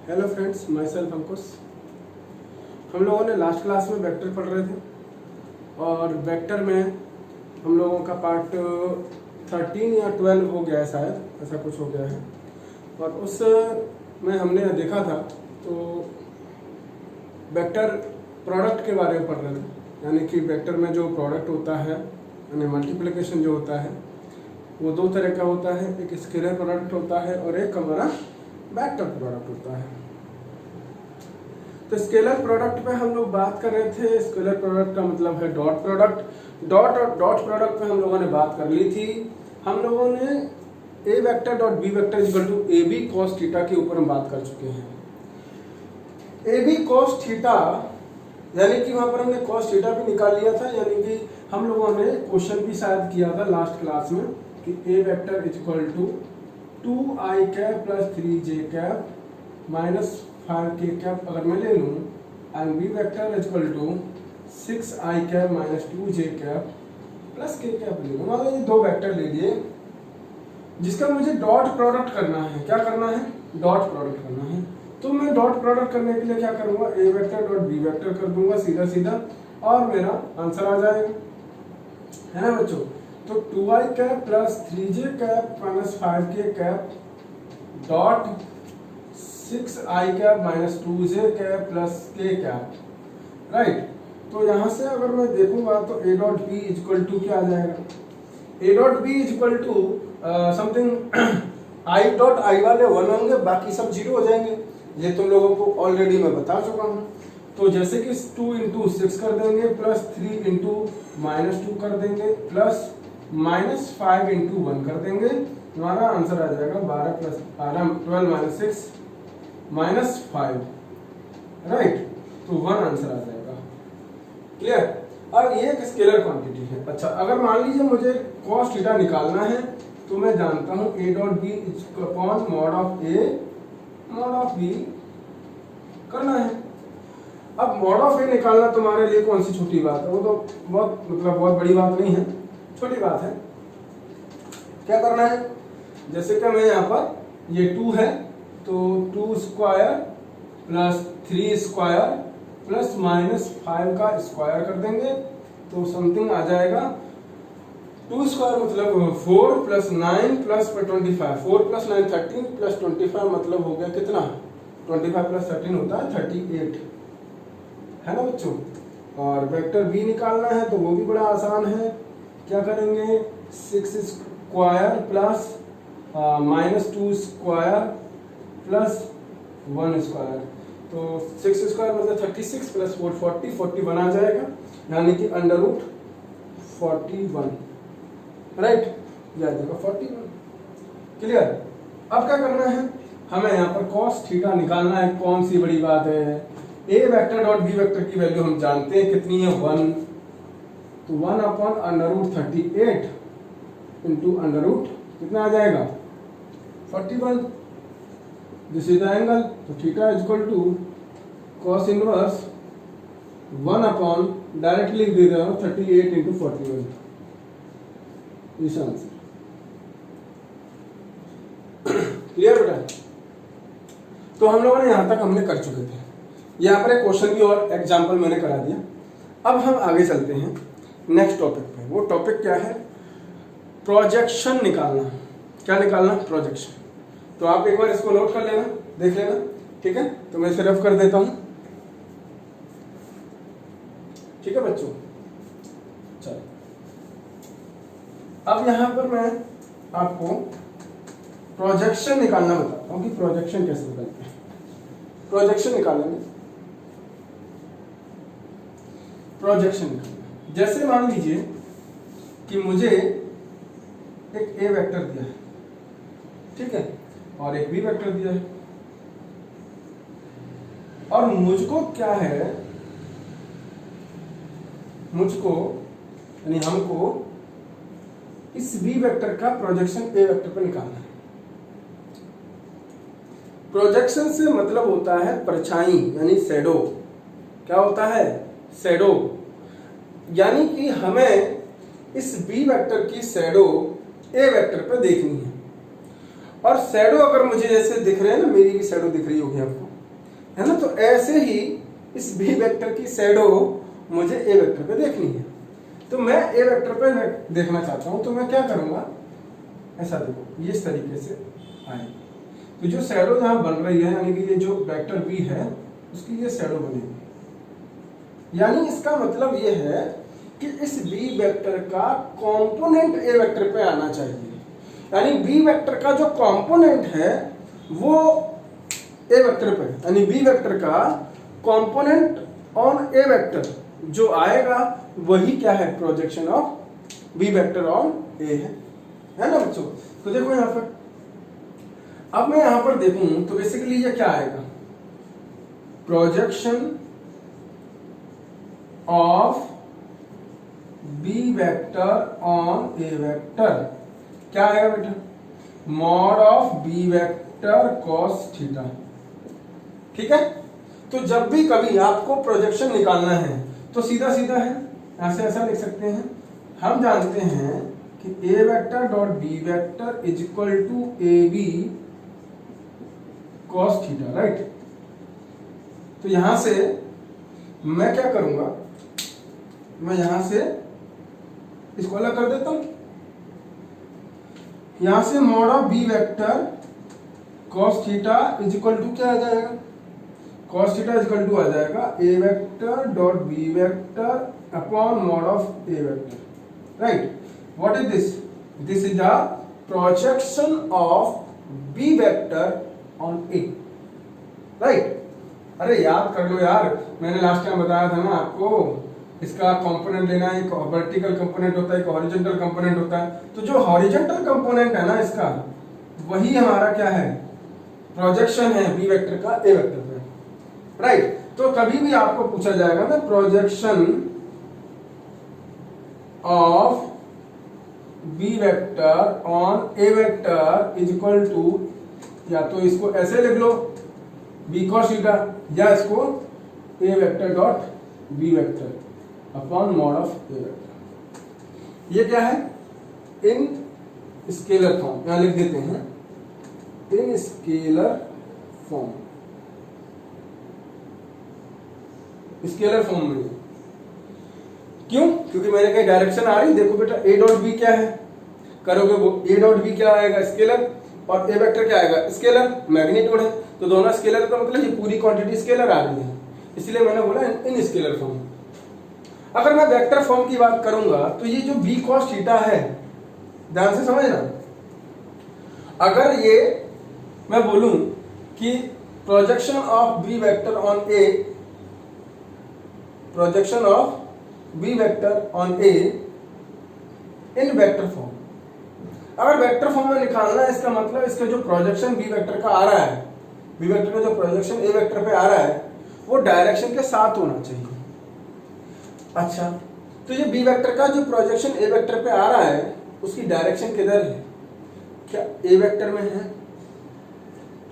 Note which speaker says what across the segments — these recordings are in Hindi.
Speaker 1: हेलो फ्रेंड्स, माई सेल्फ अंकुश। हम लोगों ने लास्ट क्लास में वेक्टर पढ़ रहे थे और वेक्टर में हम लोगों का पार्ट 13 या 12 हो गया है, शायद ऐसा कुछ हो गया है। और उस में हमने देखा था तो वेक्टर प्रोडक्ट के बारे में पढ़ रहे थे, यानी कि वेक्टर में जो प्रोडक्ट होता है यानी मल्टीप्लिकेशन जो होता है वो दो तरह का होता है। एक स्केलर प्रोडक्ट होता है और एक हमारा वेक्टर प्रोडक्ट होता है। तो स्केलर प्रोडक्ट पे हम लोग बात कर रहे थे। स्केलर प्रोडक्ट का मतलब है डॉट प्रोडक्ट। डॉट प्रोडक्ट पे हम लोगों ने बात कर ली थी। हम लोगों ने a vector dot B vector equal to a b cos theta के ऊपर हम बात कर चुके हैं। ए बी कॉस थीटा यानी कि वहां पर हमने कॉस थीटा भी निकाल लिया था, यानी कि हम लोगों ने क्वेश्चन भी शायद किया था लास्ट क्लास में कि a vector equal to 2i cap plus 3j cap minus 5k cap अगर मैं ले लूँ, and b vector equal to 6i cap minus 2j cap plus k cap ले लूँ। मान लीजिए दो वेक्टर ले लिए जिसका मुझे डॉट प्रोडक्ट करना है। क्या करना है? डॉट प्रोडक्ट करना है। तो मैं डॉट प्रोडक्ट करने के लिए क्या करूँगा, ए वेक्टर डॉट बी वेक्टर कर दूंगा सीधा सीधा और मेरा आंसर आ जाएगा, है ना बच्चों। तो 2i cap plus 3j cap minus 5k cap dot 6i cap minus 2j cap plus k cap, right. तो यहाँ से अगर मैं देखूंगा तो a dot B equal to क्या आ जाएगा, a dot B equal to something i dot i वाले 1 होंगे, बाकी सब 0 हो जाएंगे। ये तुम लोगों को ऑलरेडी मैं बता चुका हूँ। तो जैसे कि 2 इंटू 6 कर देंगे प्लस 3 इंटू माइनस 2 कर देंगे प्लस माइनस 5 इंटू 1 कर देंगे, हमारा आंसर आ जाएगा 12 प्लस 12 माइनस 6 माइनस 5, राइट। तो 1 आंसर आ जाएगा। क्लियर? अब ये एक स्केलर क्वांटिटी है। अच्छा, अगर मान लीजिए मुझे कॉस थीटा निकालना है तो मैं जानता हूँ A dot B upon mod of A mod of B करना है। अब मॉड ऑफ ए निकालना तुम्हारे लिए कौन सी छोटी बात है, वो तो बहुत बड़ी बात नहीं है, छोटी बात है। क्या करना है, जैसे कि मैं यहाँ पर ये 2 है तो 2 square plus 3 square plus minus 5 का स्क्वायर कर देंगे तो समथिंग आ जाएगा 2 स्क्वायर मतलब 4 प्लस 9 प्लस 25, 4 प्लस 9 13 प्लस 25 मतलब हो गया कितना, 25 प्लस 13 होता है 38, है ना बच्चों। और वेक्टर बी निकालना है तो वो भी बड़ा आसान है। क्या करेंगे, 6 square plus minus 2 square plus 1 square, तो 6 स्क्वायर मतलब 36 प्लस 4 40 41 आ जाएगा, यानी कि अंडर रूट 41, राइट। यह आ जाएगा 41। क्लियर? अब क्या करना है, हमें यहाँ पर कॉस थीटा निकालना है। कौन सी बड़ी बात है, a vector dot B vector की वैल्यू हम जानते हैं कितनी है, 1। तो 1 upon under root 38 into under root कितना आ जाएगा 41। This is the angle. तो theta is equal to cos inverse 1 upon directly लिख दे रहा हूं 38 इंटू 41, इस आंसर। क्लियर बेटा? तो हम लोगों ने यहां तक हमने कर चुके थे। यहाँ पर एक क्वेश्चन भी और एग्जाम्पल मैंने करा दिया। अब हम आगे चलते हैं नेक्स्ट टॉपिक पे। वो टॉपिक क्या है, प्रोजेक्शन निकालना। क्या निकालना? प्रोजेक्शन। तो आप एक बार इसको नोट कर लेना, देख लेना, ठीक है। तो मैं इसे रफ कर देता हूं, ठीक है बच्चों। चलो, अब यहां पर मैं आपको प्रोजेक्शन निकालना बताता हूं कि प्रोजेक्शन कैसे निकालते हैं। प्रोजेक्शन निकालेंगे, प्रोजेक्शन निकालना। जैसे मान लीजिए कि मुझे एक ए वेक्टर दिया है, ठीक है, और एक बी वेक्टर दिया है, और मुझको क्या है, मुझको यानी हमको इस बी वेक्टर का प्रोजेक्शन ए वेक्टर पर निकालना है। प्रोजेक्शन से मतलब होता है परछाई यानी शैडो। क्या होता है? शैडो। यानी कि हमें इस बी वेक्टर की शैडो ए वेक्टर पर देखनी है। और शैडो अगर मुझे जैसे दिख रहे हैं ना, मेरी भी शैडो दिख रही होगी आपको, है ना। तो ऐसे ही इस बी वेक्टर की शैडो मुझे ए वेक्टर पे देखनी है। तो मैं ए वेक्टर पे देखना चाहता हूं, तो मैं क्या करूंगा, ऐसा देखो ये इस तरीके से आए, तो जो शैडो यहां बन रही है, यानी कि ये जो वेक्टर बी है उसकी ये शैडो बनेगी। यानी इसका मतलब ये है कि इस बी वेक्टर का कंपोनेंट ए वेक्टर पे आना चाहिए। यानी बी वेक्टर का जो कंपोनेंट है वो ए वेक्टर पे, यानी बी वेक्टर का कंपोनेंट ऑन ए वेक्टर जो आएगा वही क्या है, projection of B vector on a है ना बच्चों। तो देखो यहां पर, अब मैं यहां पर देखूं तो बेसिकली ये क्या आएगा, projection of B vector on A vector क्या आएगा बेटा, mod of B vector cos theta. ठीक है। तो जब भी कभी आपको प्रोजेक्शन निकालना है तो सीधा सीधा है, यहां से ऐसा लिख सकते हैं, हम जानते हैं कि a vector dot B vector is equal to a b cos theta, right. तो यहां से मैं क्या करूंगा, मैं यहां से इसको अलग कर देता हूं, यहां से mod of B vector cos theta is equal to क्या आ जाएगा, cos theta is equal to आ जाएगा a vector dot B vector upon mod of A vector, right. What is this, this is the projection of B vector on a, right. अरे याद कर लो यार, मैंने लास्ट टाइम बताया था ना आपको, इसका कंपोनेंट लेना है, एक वर्टिकल कंपोनेंट होता है, एक हॉरिजॉन्टल कंपोनेंट होता है। तो जो हॉरिजॉन्टल कंपोनेंट है ना इसका, वही हमारा क्या है, प्रोजेक्शन है बी वेक्टर का ए वेक्टर पे, राइट। तो कभी भी आपको पूछा जाएगा ना projection of B vector on A vector is equal to, या तो इसको ऐसे लिख लो बी कॉस थीटा, या इसको a vector dot B vector upon mod of A vector. ये क्या है, इन स्केलर फॉर्म, यहां लिख देते हैं in scalar form, scalar form में। क्यों, क्योंकि मैंने कही डायरेक्शन आ रही, देखो बेटा ए डॉट बी क्या है, करोगे वो ए डॉट बी क्या आएगा, स्केलर, और ए वेक्टर क्या आएगा, स्केलर, मैग्नीट्यूड है। तो दोनों स्केलर का मतलब ये पूरी क्वांटिटी स्केलर आ रही है, इसलिए मैंने बोला इन स्केलर फॉर्म। अगर मैं वेक्टर फॉर्म की बात करूंगा तो ये जो बी कॉस थीटा है, ध्यान से समझना, अगर ये मैं बोलूं कि projection of B vector on A, projection of B vector on A in vector form, अगर वेक्टर फॉर्म में निकालना है, इसका मतलब इसका जो प्रोजेक्शन बी वेक्टर का आ रहा है, बी वेक्टर का जो प्रोजेक्शन ए वेक्टर पे आ रहा है वो डायरेक्शन के साथ होना चाहिए। अच्छा, तो ये बी वेक्टर का जो प्रोजेक्शन ए वेक्टर पे आ रहा है उसकी डायरेक्शन किधर है, क्या ए वेक्टर में है,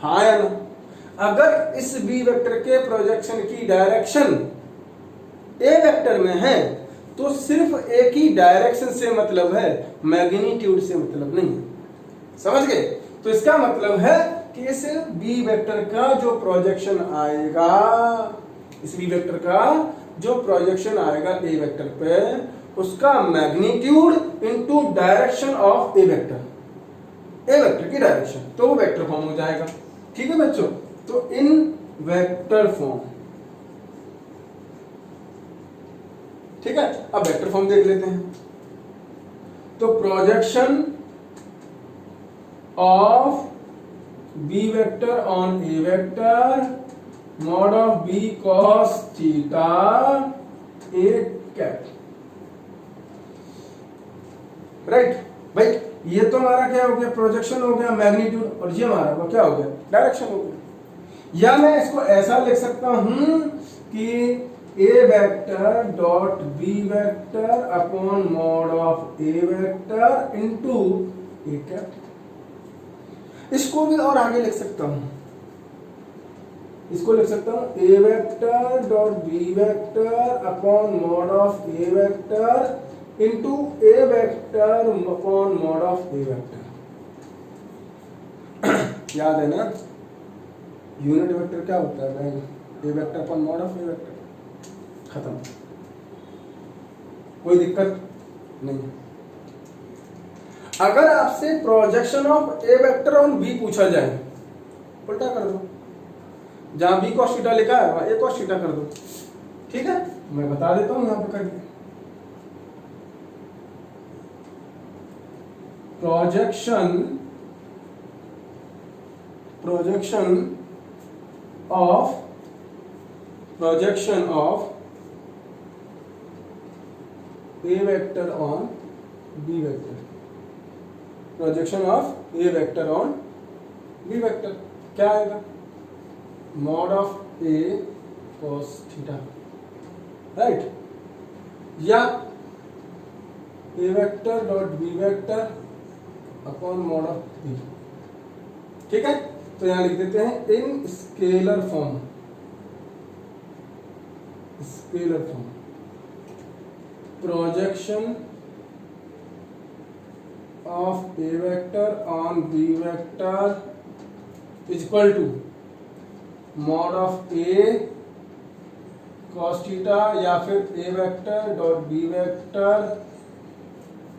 Speaker 1: हाँ या ना। अगर इस बी वेक्टर के प्रोजेक्शन की डायरेक्शन ए वेक्टर में है तो सिर्फ एक ही डायरेक्शन से मतलब है, मैग्नीट्यूड से मतलब नहीं है, समझ गए। तो इसका मतलब है कि इस बी वेक्टर का जो प्रोजेक्शन आएगा, इस बी वेक्टर का जो प्रोजेक्शन आएगा ए वेक्टर पे, उसका magnitude into direction of A vector, a vector की डायरेक्शन, तो वो वेक्टर फॉर्म हो जाएगा। ठीक है बच्चों, तो इन वेक्टर फॉर्म, ठीक है। अब वेक्टर फॉर्म देख लेते हैं। तो projection of B vector on A vector mod of B cos theta A cap, right भाई। ये तो हमारा क्या हो गया, प्रोजेक्शन हो गया, मैग्नीट्यूड, और ये हमारा वो क्या हो गया, डायरेक्शन हो गया। या मैं इसको ऐसा लिख सकता हूं कि a vector dot B vector upon mod of A vector into a cap. इसको भी और आगे लिख सकता हूं, इसको लिख सकता हूं a vector dot B vector upon mod of A vector into a vector upon mod of A vector. याद है ना, यूनिट वेक्टर क्या होता है भाई? A vector upon mod of A vector, खत्म, कोई दिक्कत नहीं। अगर आपसे projection of A vector on b पूछा जाए, उल्टा कर दो, जहां बी cos थीटा लिखा है वहां ए cos थीटा कर दो, ठीक है? मैं बता देता हूं यहां पे करके। projection of a vector on b vector, projection of a vector on b vector क्या आएगा? mod of a cos theta, right? या a vector dot b vector upon mod of b, ठीक है? तो यहां लिख देते हैं in scalar form, projection of a vector on b vector is equal to mod of a cos theta या फिर a vector dot b vector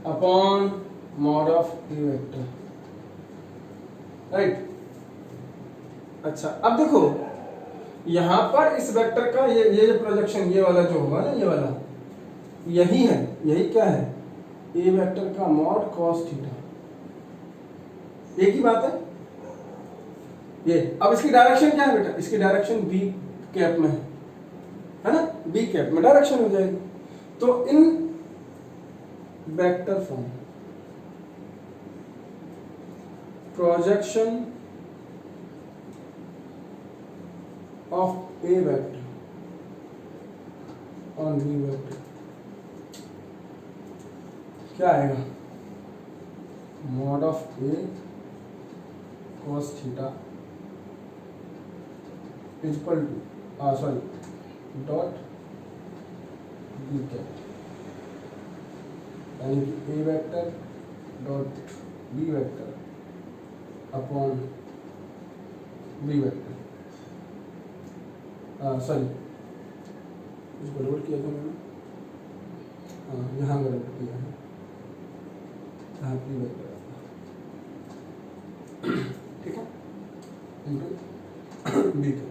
Speaker 1: upon mod of a vector, right? अच्छा, अब देखो यहां पर इस वेक्टर का ये जो प्रोजेक्शन, ये वाला जो होगा ना, ये वाला यही है, यही क्या है? ए वेक्टर का मॉड cos थीटा, एक ही बात है ये। अब इसकी डायरेक्शन क्या है बेटा? इसकी डायरेक्शन बी कैप में है ना? बी कैप में डायरेक्शन हो जाएगी। तो इन vector form projection of a vector on b vector क्या आएगा? mod of a cos theta is equal to dot b cap, यानी कि a vector dot b vector upon b vector, sorry कुछ गड़बड़ किया था मैंने, यहाँ गड़बड़ किया है, यहाँ बी वेक्टर, ठीक है, इनटू बी का।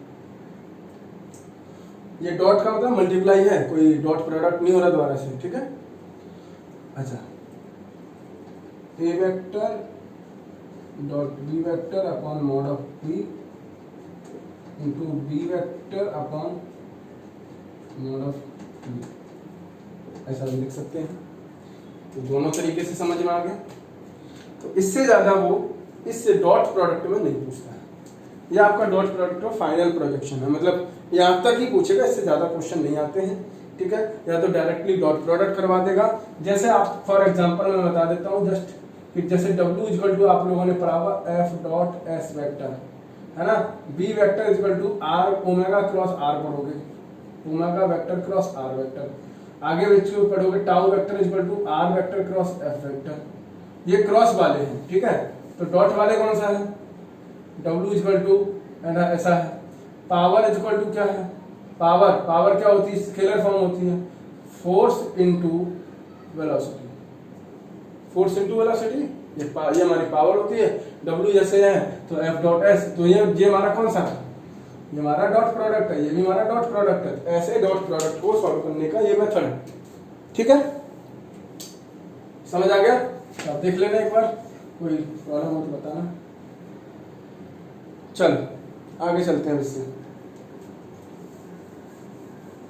Speaker 1: ये डॉट का मतलब मल्टीप्लाई है, कोई डॉट प्रोडक्ट नहीं हो रहा दोबारा से, ठीक है? अच्छा, a vector dot B vector upon mod of b into b vector upon mod of b, ऐसा भी लिख सकते हैं। तो दोनों तरीके से समझ में आ गया। तो इससे ज्यादा वो इससे डॉट प्रोडक्ट में नहीं पूछता है, ये आपका डॉट प्रोडक्ट का फाइनल प्रोजेक्शन है, मतलब यहाँ तक ही पूछेगा, इससे ज्यादा क्वेश्चन नहीं आते हैं, ठीक है? या तो डायरेक्टली डॉट प्रोडक्ट करवा देगा, जैसे आप फॉर एग्जांपल मैं बता देता हूँ जस्ट कि जैसे W इक्वल टू आप लोगों ने पढ़ा हुआ F डॉट S वेक्टर है ना, B vector equal to R omega cross R पढ़ोगे, omega vector cross R vector, आगे बच्चों पढ़ोगे tau vector equal to R vector cross F vector, ये क्रॉस वाले हैं, ठीक है? तो डॉट वाले कौन सा है? W इक्वल टू ऐसा है, पावर इक्वल टू क्या है? पावर क्या होती है? स्केलर फॉर्म होती है, force into velocity, force into velocity, ये हमारी पावर होती है। W जैसे है तो F डॉट S, तो ये हमारा कौन सा है? ये हमारा डॉट प्रोडक्ट है, ये भी हमारा डॉट प्रोडक्ट है। ऐसे डॉट प्रोडक्ट को सॉल्व करने का ये मेथड है, ठीक है? समझ आ गया? आप देख लेना एक बार, कोई प्रॉब्लम हो तो बताना। चल आगे चलते हैं इससे।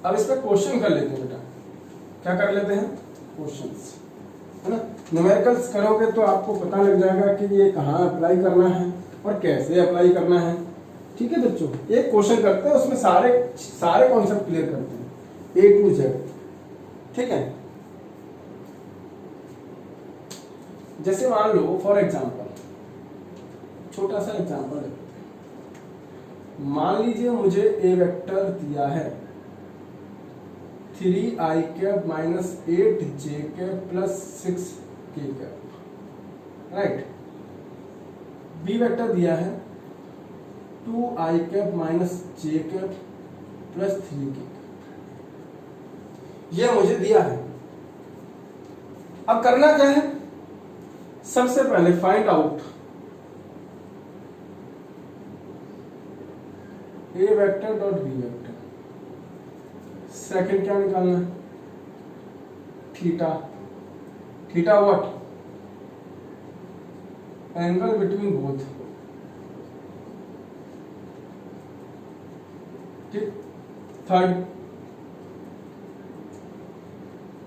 Speaker 1: अब इस पर क्वेश्चन कर लेते हैं बेटा, क्या कर लेते हैं? क्वेश्चंस, है ना? न्यूमेरिकल्स करोगे तो आपको पता लग जाएगा कि ये कहाँ अप्लाई करना है और कैसे अप्लाई करना है, ठीक है बच्चों? एक क्वेश्चन करते हैं, उसमें सारे कॉन्सेप्ट क्लियर करते हैं A to Z, ठीक है? जैसे मान लो फॉर एग्जांपल, छोटा सा एग्जांपल लेते हैं। मान लीजिए मुझे ए वेक्टर दिया है 3i cap minus 8j cap plus 6k cap, right? B vector दिया है 2i माइनस जे प्लस 3k, ये मुझे दिया है। अब करना क्या है, सबसे पहले find out a vector dot B vector. Second क्या निकालना है, theta. Theta what, angle between both. ठीक। Third,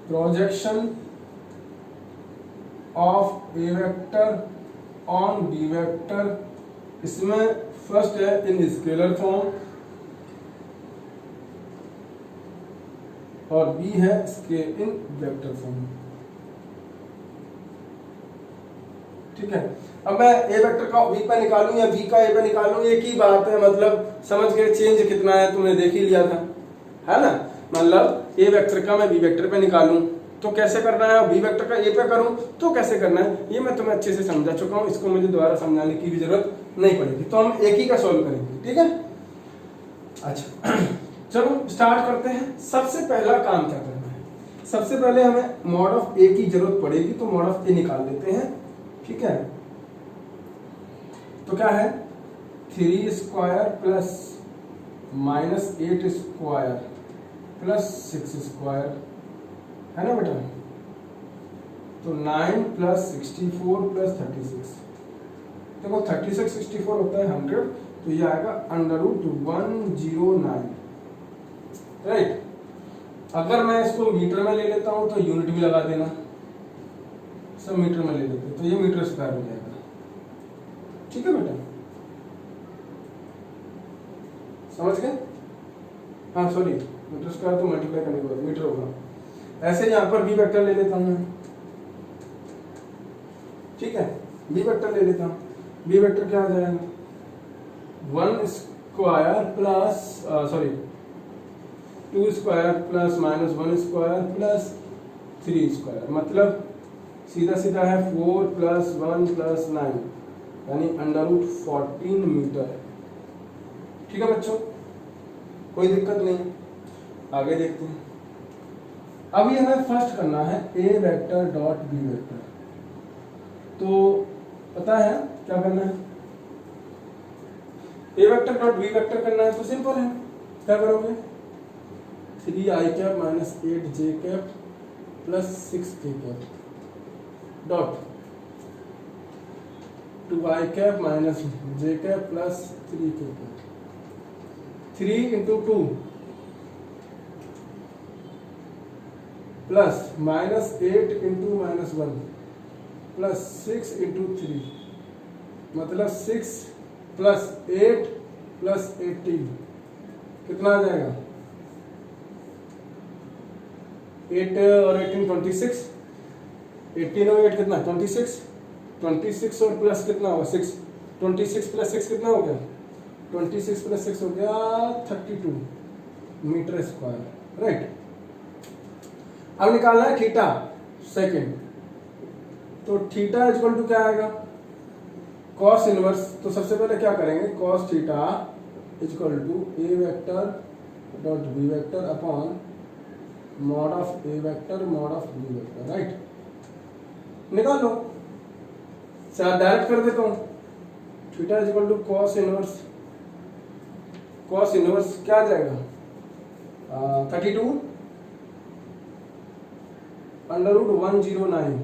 Speaker 1: projection of A vector on B vector. इसमें फर्स्ट है इन स्केलर फॉर्म और बी है इसके इन वेक्टर फॉर्म। ठीक है। अब मैं ए वेक्टर का बी पे निकालूं या बी का ए पे निकालूं, एक ही बात है, मतलब समझ गए चेंज कितना है, तुमने देख ही लिया था, है ना। मतलब ए वेक्टर का मैं बी वेक्टर पे निकालूं तो कैसे करना है, बी वेक्टर का ए पे करूं तो कैसे करना है, ये मैं तुम्हें अच्छे से समझा चुका हूं, इसको मुझे दोबारा समझाने की भी जरूरत नहीं पड़ेगी। तो हम एक ही का सॉल्व करेंगे, ठीक है। अच्छा चलो स्टार्ट करते हैं। सबसे पहला काम क्या करना है, सबसे पहले हमें मॉड ऑफ ए की जरूरत पड़ेगी, तो मॉड ऑफ ए निकाल लेते हैं। ठीक है, तो क्या है 3 square plus minus 8 square plus 6 square, है ना बेटा। तो 9 प्लस 64 प्लस 36, देखो 36 64 होता है 100, तो ये आएगा √109, राइट। अगर मैं इसको मीटर में ले लेता हूं तो यूनिट भी लगा देना, सब मीटर में ले लेते तो ये मीटर स्क्वायर हो जाएगा। ठीक है बेटा, समझ गए। हाँ सॉरी, मीटर स्क्वायर तो मल्टीप्लाई करने के बाद मीटर होगा। ऐसे यहां पर बी वेक्टर ले लेता हूं, ठीक है, बी वेक्टर ले लेता हूं। बी वेक्टर क्या आ जाएगा 1 square plus 2 square plus minus 1 square plus 3 square, मतलब सीधा सीधा है 4 प्लस 1 प्लस 9 यानी √14 मीटर। ठीक है बच्चों, कोई दिक्कत नहीं, आगे देखते हैं। अभी हमें फर्स्ट करना है a vector dot B vector. तो पता है क्या करना है, a vector dot B vector करना है तो सिंपल है, क्या करोगे 3i minus 8j plus 6k dot 2i minus j plus 3k, 3 into 2 plus minus 8 into minus 1 plus 6 into 3, मतलब 6 प्लस 8 प्लस 18 कितना आ जाएगा 8 और 18 26, 18 और 8 कितना 26, 26 और प्लस कितना होगा 6, 26 प्लस 6 कितना हो गया 26 प्लस 6 हो गया 32 मीटर स्क्वायर, राइट। अब निकालना है थीटा सेकंड, तो थीटा इक्वल टू क्या आएगा कॉस इनवर्स। तो सबसे पहले क्या करेंगे, cos theta equal to A vector dot B vector upon mod of A vector mod of B vector, right. निकाल लो, डायरेक्ट कर देता हूं, theta equal to cos inverse, cos inverse क्या आ जाएगा 32 √109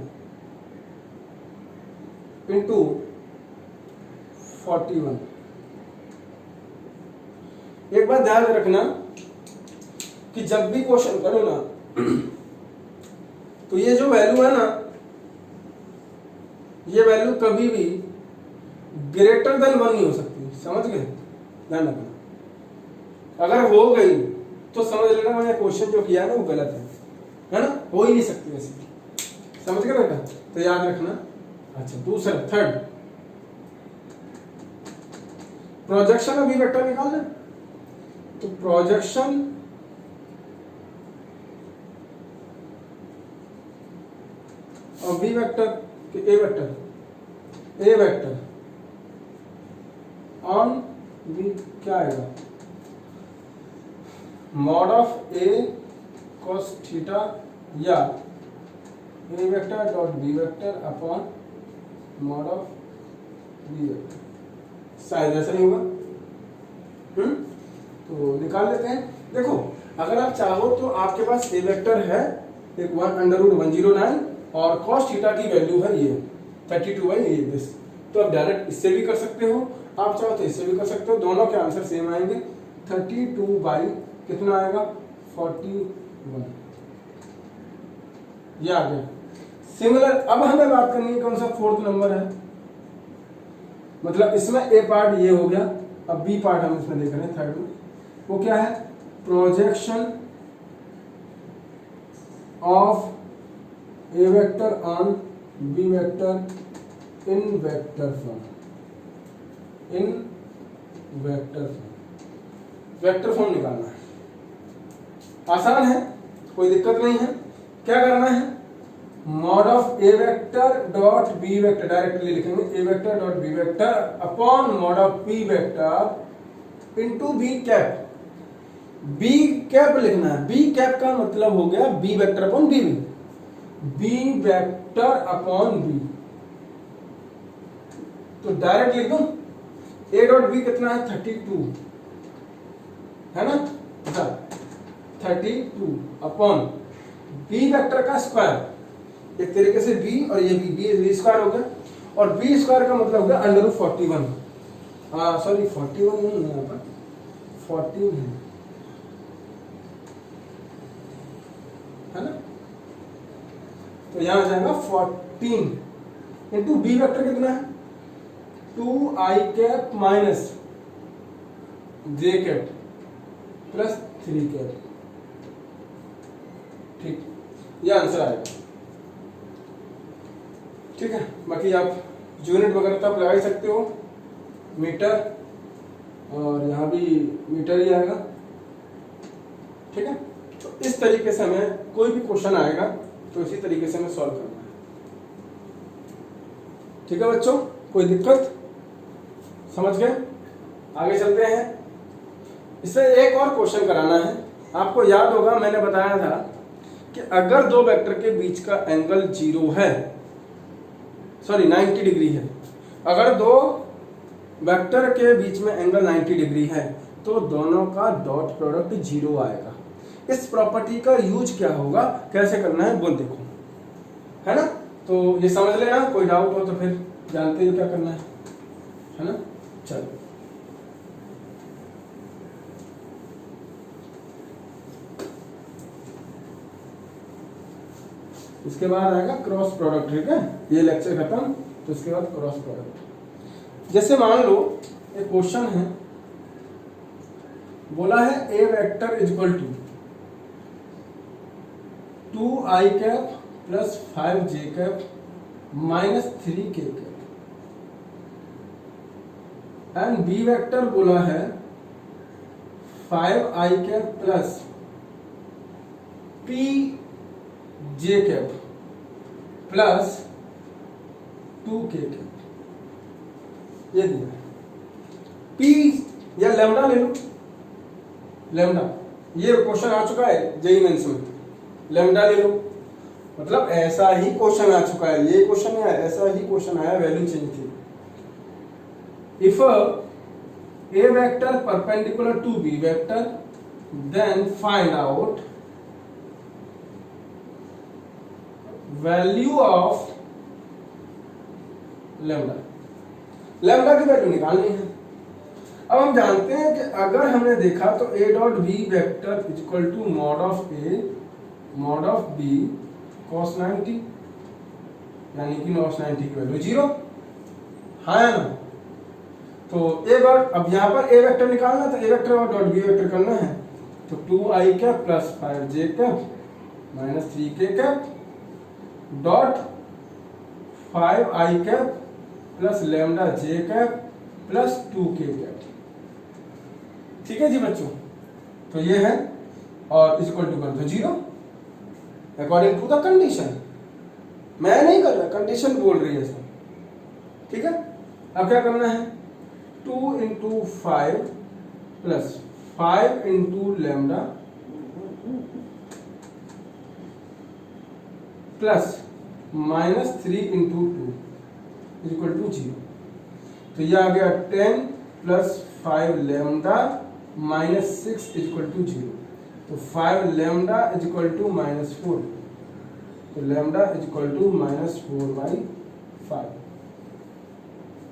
Speaker 1: इंटू 41। एक बात ध्यान रखना कि जब भी क्वेश्चन करो ना तो ये जो वैल्यू है ना, ये वैल्यू कभी भी ग्रेटर देन 1 नहीं हो सकती, समझ गए, ध्यान रखना। अगर हो गई तो समझ लेना मैंने क्वेश्चन जो किया है ना वो गलत है ना, हो ही नहीं सकती वैसे, समझ गए बेटा, तो याद रखना। अच्छा दूसरा third, projection of B vector निकालना, तो projection of B vector a vector on b क्या आएगा, mod of a cos theta या a vector dot B vector upon mod of B vector, शायद ऐसा ही होगा। तो निकाल लेते हैं। देखो अगर आप चाहो तो आपके पास ए वेक्टर है एक 1/109 और cos थीटा की वैल्यू है ये 32/8, तो आप डायरेक्ट इससे भी कर सकते हो, आप चाहो तो इससे भी कर सकते हो, दोनों के आंसर सेम आएंगे। 32 बाई कितना आएगा 41, ये आ गया। सिमिलर अब हमें बात करनी है कौन सा फोर्थ नंबर है, मतलब इसमें ए पार्ट ये हो गया, अब बी पार्ट हम इसमें देख रहे हैं थर्ड में, वो क्या है, projection of A vector on B vector in vector form, in vector form, vector form निकालना है। आसान है, कोई दिक्कत नहीं है। क्या करना है, mod of A vector dot B vector directly लिखेंगे, a vector dot B vector upon mod of B vector into b cap. B cap लिखना है, बी कैप का मतलब हो गया b vector upon b, b vector upon b, तो डायरेक्ट लिख दूं ए डॉट बी कितना है 32 है ना, 32 अपॉन बी वेक्टर का स्क्वायर, एक तरीके से बी और ये बी स्क्वायर हो गया, और बी स्क्वायर का मतलब हो गया √41, सॉरी 41 नहीं है, यहाँ पर 14 है ना, तो यहां आ जाएगा 14 इंटू बी वेक्टर कितना है 2i कैप माइनस जे कैप प्लस 3 कैप, ठीक, ये आंसर आएगा। ठीक है, बाकी आप यूनिट वगैरह तो आप लगा ही सकते हो, मीटर और यहाँ भी मीटर ही आएगा। ठीक है, तो इस तरीके से हमें कोई भी क्वेश्चन आएगा तो इसी तरीके से हमें सॉल्व करना है। ठीक है बच्चों, कोई दिक्कत, समझ गए? आगे चलते हैं। इससे एक और क्वेश्चन कराना है। आपको याद होगा मैंने बताया था कि अगर दो वेक्टर के बीच का एंगल 0 है, सॉरी 90 डिग्री है, अगर दो वेक्टर के बीच में एंगल 90 डिग्री है तो दोनों का डॉट प्रोडक्ट 0 आएगा। इस प्रॉपर्टी का यूज क्या होगा, कैसे करना है वो देखो, है ना। तो ये समझ लेना, कोई डाउट हो तो फिर जानते हो क्या करना है ना। चलो इसके बाद आएगा क्रॉस प्रोडक्ट। ठीक है, ये लेक्चर खत्म तो इसके बाद क्रॉस प्रोडक्ट। जैसे मान लो एक क्वेश्चन है, बोला है a vector is equal to 2i cap plus 5j cap minus 3k cap, and b vector बोला है 5i cap plus pj cap plus 2k cap, ये दिया है। p या लैम्डा ले लो, लैम्डा, ये क्वेश्चन आ चुका है जेईई मेंस में, लैम्डा ले लो, मतलब ऐसा ही क्वेश्चन आ चुका है, ये क्वेश्चन है ऐसा ही क्वेश्चन आया, वैल्यू चेंज थी। If a vector perpendicular to b vector, then find out value of lambda। Lambda की वैल्यू निकालनी है। अब हम जानते हैं कि अगर हमने देखा तो a dot B vector is equal to mod of a mod of b cos 90, यानी कि cos 90 की वैल्यू 0, हाँ है ना। तो ए डॉट, अब यहाँ पर ए वेक्टर निकालना तो ए वेक्टर और डॉट बी वेक्टर करना है, तो 2i cap plus 5j cap minus 3k cap dot 5i cap plus lambda j cap plus 2k cap. ठीक है जी बच्चों, तो ये है और इज इक्वल टू कर दो 0 अकॉर्डिंग टू द कंडीशन। मैं नहीं कर रहा, कंडीशन बोल रही है सर। ठीक है, अब क्या करना है, 2 into 5 plus 5 into lambda plus -3 into 2 is equal to 0। तो ये आ गया 10 plus 5 lambda -6 is equal to 0। तो 5 लेमडा इज इक्वल टू -4। तो लेमडा इज इक्वल टू -4/5।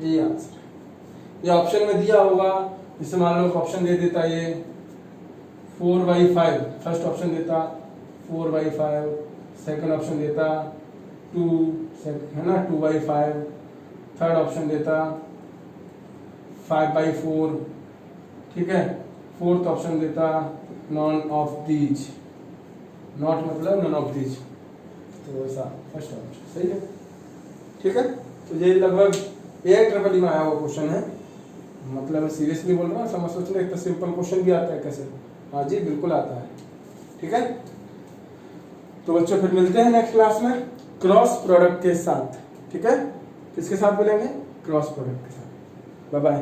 Speaker 1: ये आंसर। ये ऑप्शन में दिया होगा, जैसे मान लो ऑप्शन दे देता ये 4/5, फर्स्ट ऑप्शन देता 4/5, सेकंड ऑप्शन देता 2 है ना 2/5, थर्ड ऑप्शन देता 5/4, ठीक है, फोर्थ ऑप्शन देता नॉन ऑफ दीज, नॉट मतलब नॉन ऑफ दीज। तो ऐसा फर्स्ट ऑप्शन सही है, ठीक है। तो ये लगभग AIEEE में आया हुआ क्वेश्चन है, मतलब मैं सीरियसली बोल रहा हूँ, समझ सोच रहे इतना सिंपल क्वेश्चन भी आता है कैसे। हाँ जी बिल्कुल आता है, ठीक है। तो बच्चों फिर मिलते हैं नेक्स्ट क्लास में क्रॉस प्रोडक्ट के साथ, ठीक है। किसके साथ मिलेंगे? क्रॉस प्रोडक्ट के साथ। Bye bye.